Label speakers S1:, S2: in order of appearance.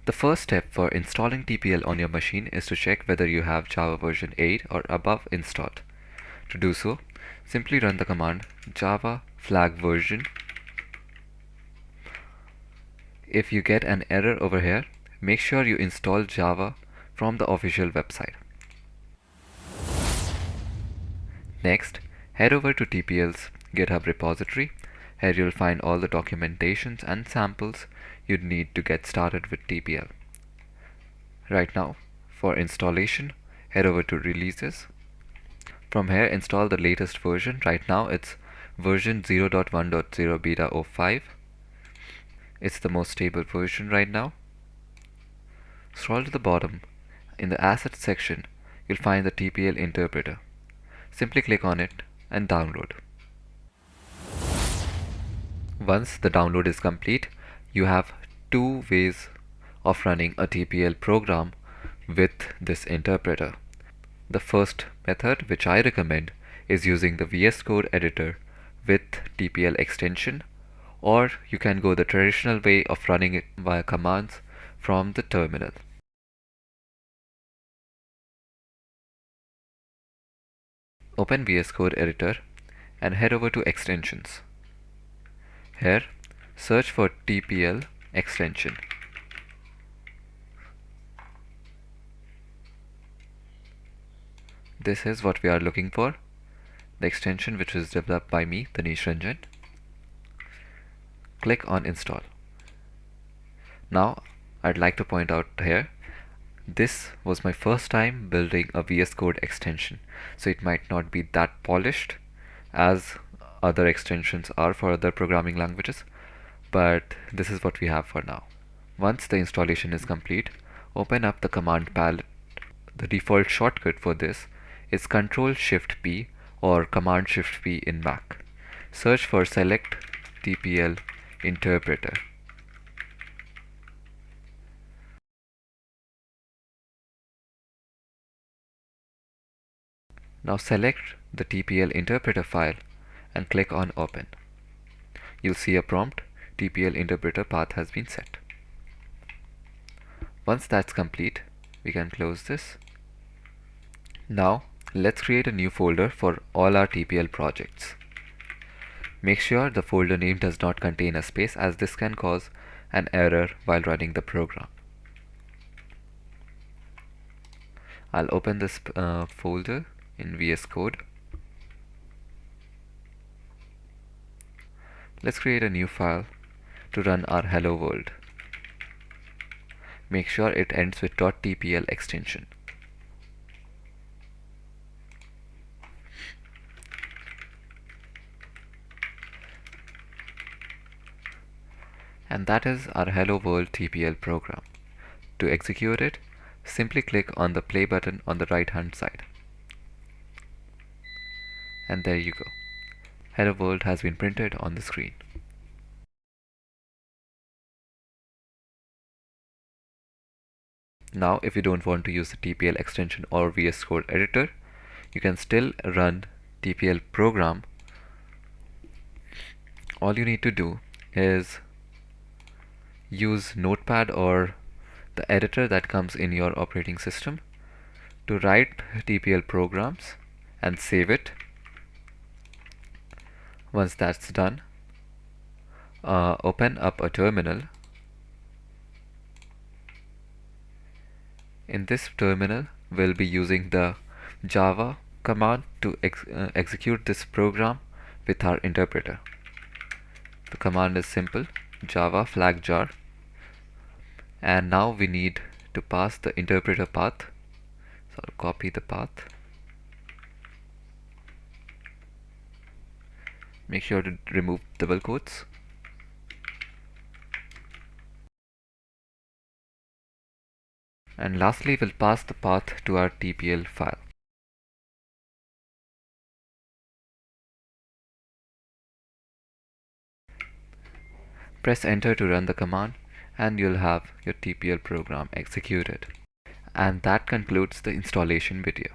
S1: The first step for installing TPL on your machine is to check whether you have Java version 8 or above installed. To do so, simply run the command java flag version. If you get an error over here, make sure you install Java from the official website. Next, head over to TPL's GitHub repository. Here you'll find all the documentations and samples you'd need to get started with TPL. Right now, for installation, head over to Releases. From here, install the latest version. Right now, it's version 0.1.0 beta 05. It's the most stable version right now. Scroll to the bottom. In the Assets section, you'll find the TPL interpreter. Simply click on it and download. Once the download is complete, you have two ways of running a TPL program with this interpreter. The first method, which I recommend, is using the VSCode editor with TPL extension, or you can go the traditional way of running it via commands from the terminal. Open VSCode editor and head over to extensions. Here, search for TPL extension. This is what we are looking for, the extension which was developed by me, Tanish Ranjan. Click on install. Now, I'd like to point out here, this was my first time building a VS Code extension, so it might not be that polished as other extensions are for other programming languages, but this is what we have for now. Once the installation is complete, open up the command palette. The default shortcut for this is Ctrl-Shift-P or Command-Shift-P in Mac. Search for Select TPL Interpreter. Now select the TPL interpreter file and click on Open. You'll see a prompt, TPL interpreter path has been set. Once that's complete, we can close this. Now, let's create a new folder for all our TPL projects. Make sure the folder name does not contain a space, as this can cause an error while running the program. I'll open this folder in VS Code. Let's create a new file to run our hello world. Make sure it ends with .tpl extension. And that is our hello world TPL program. To execute it, simply click on the play button on the right hand side. And there you go. Hello world has been printed on the screen. Now, if you don't want to use the TPL extension or VS Code editor, you can still run TPL program. All you need to do is use Notepad or the editor that comes in your operating system to write TPL programs and save it. Once that's done, open up a terminal. In this terminal, we'll be using the Java command to execute this program with our interpreter. The command is simple, java flag jar, and now we need to pass the interpreter path. So I'll copy the path. Make sure to remove double quotes. And lastly, we'll pass the path to our TPL file. Press enter to run the command and you'll have your TPL program executed. And that concludes the installation video.